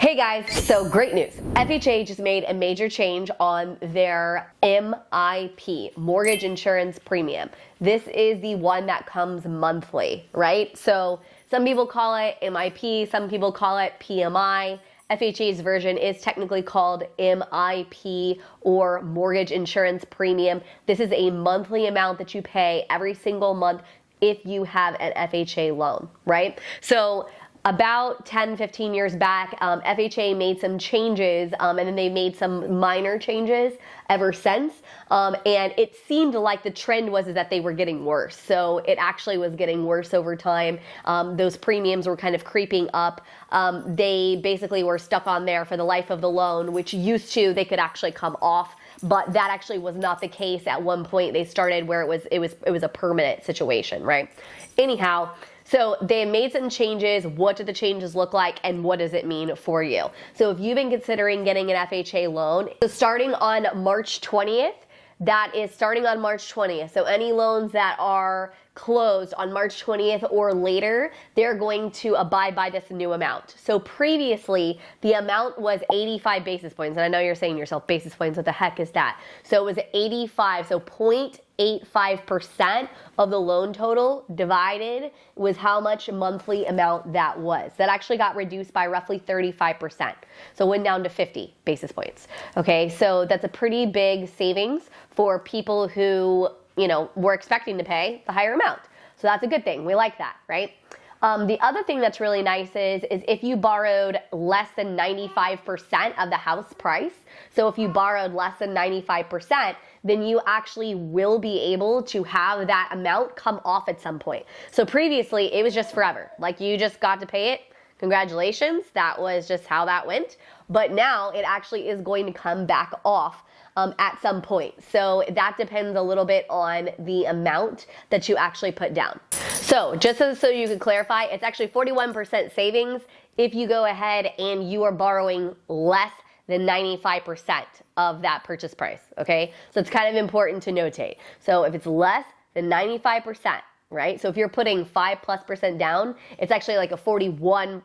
Hey guys, so great news. FHA just made a major change on their MIP, mortgage insurance premium. This is the one that comes monthly, right? So some people call it MIP, some people call it PMI. FHA's version is technically called MIP, or mortgage insurance premium. This is a monthly amount that you pay every single month if you have an FHA loan, right? So about 10, 15 years back, FHA made some changes, and then they made some minor changes ever since. And it seemed like the trend was that they were getting worse. So it actually was getting worse over time. Those premiums were kind of creeping up. They basically were stuck on there for the life of the loan, which used to, they could actually come off. But that actually was not the case. At one point they started where it was a permanent situation, right? Anyhow, so they made some changes. What do the changes look like, and what does it mean for you? So if you've been considering getting an FHA loan, so starting on March 20th, that is starting on March 20th. So any loans that are closed on March 20th or later, they're going to abide by this new amount. So previously, the amount was 85 basis points. And I know you're saying to yourself, basis points, what the heck is that? So it was 85, so 0.85% of the loan total divided was how much monthly amount that was. That actually got reduced by roughly 35%. So it went down to 50 basis points. Okay, so that's a pretty big savings for people who, you know, were expecting to pay the higher amount. So that's a good thing. We like that, right? The other thing that's really nice is if you borrowed less than 95% of the house price. So if you borrowed less than 95%, then you actually will be able to have that amount come off at some point. So previously, it was just forever. Like, you just got to pay it. Congratulations. That was just how that went. But now it actually is going to come back off at some point. So that depends a little bit on the amount that you actually put down. So just so you can clarify, it's actually 41% savings if you go ahead and you are borrowing less than 95% of that purchase price, okay? So it's kind of important to notate. So if it's less than 95%, right? So if you're putting 5+% down, it's actually like a 41%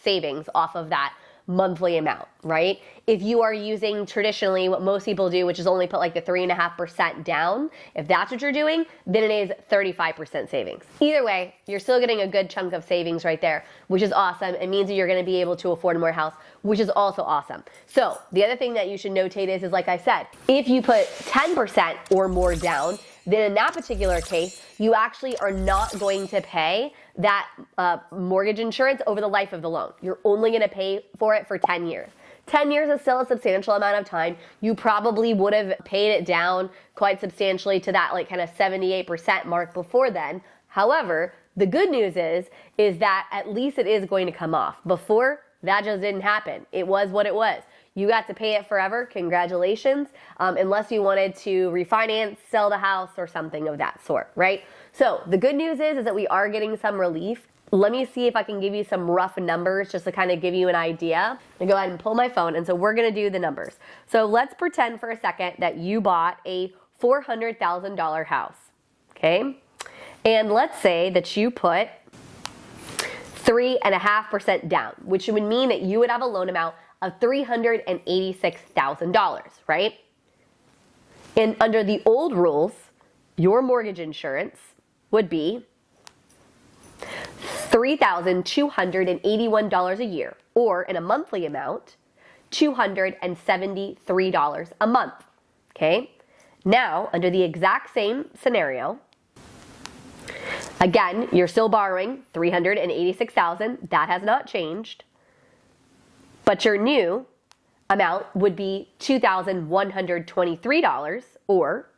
savings off of that monthly amount, right? If you are using traditionally what most people do, which is only put like the 3.5% down, if that's what you're doing, then it is 35% savings. Either way, you're still getting a good chunk of savings right there, which is awesome. It means that you're going to be able to afford more house, which is also awesome. So the other thing that you should notate is like I said, if you put 10% or more down, then in that particular case, you actually are not going to pay that mortgage insurance over the life of the loan. You're only going to pay for it for 10 years. 10 years is still a substantial amount of time. You probably would have paid it down quite substantially to that like kind of 78% mark before then. However, the good news is that at least it is going to come off. Before, that just didn't happen. It was what it was. You got to pay it forever. Congratulations. Unless you wanted to refinance, sell the house, or something of that sort, right? So the good news is that we are getting some relief. Let me see if I can give you some rough numbers just to kind of give you an idea. I'm gonna go ahead and pull my phone, and so we're gonna do the numbers. So let's pretend for a second that you bought a $400,000 house, okay? And let's say that you put 3.5% down, which would mean that you would have a loan amount of $386,000, right? And under the old rules, your mortgage insurance would be $3,281 a year, or in a monthly amount, $273 a month, okay? Now, under the exact same scenario, again, you're still borrowing $386,000. That has not changed. But your new amount would be $2,123, or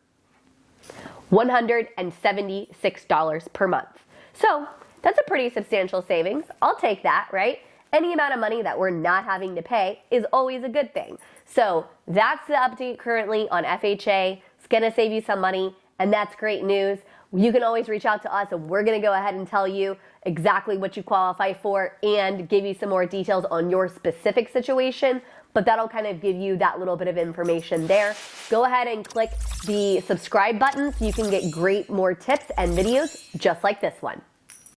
$176 per month. So that's a pretty substantial savings. I'll take that, right? Any amount of money that we're not having to pay is always a good thing. So that's the update currently on FHA. It's gonna save you some money, and that's great news. You can always reach out to us, and we're gonna go ahead and tell you exactly what you qualify for and give you some more details on your specific situation, but that'll kind of give you that little bit of information there. Go ahead and click the subscribe button so you can get great more tips and videos just like this one.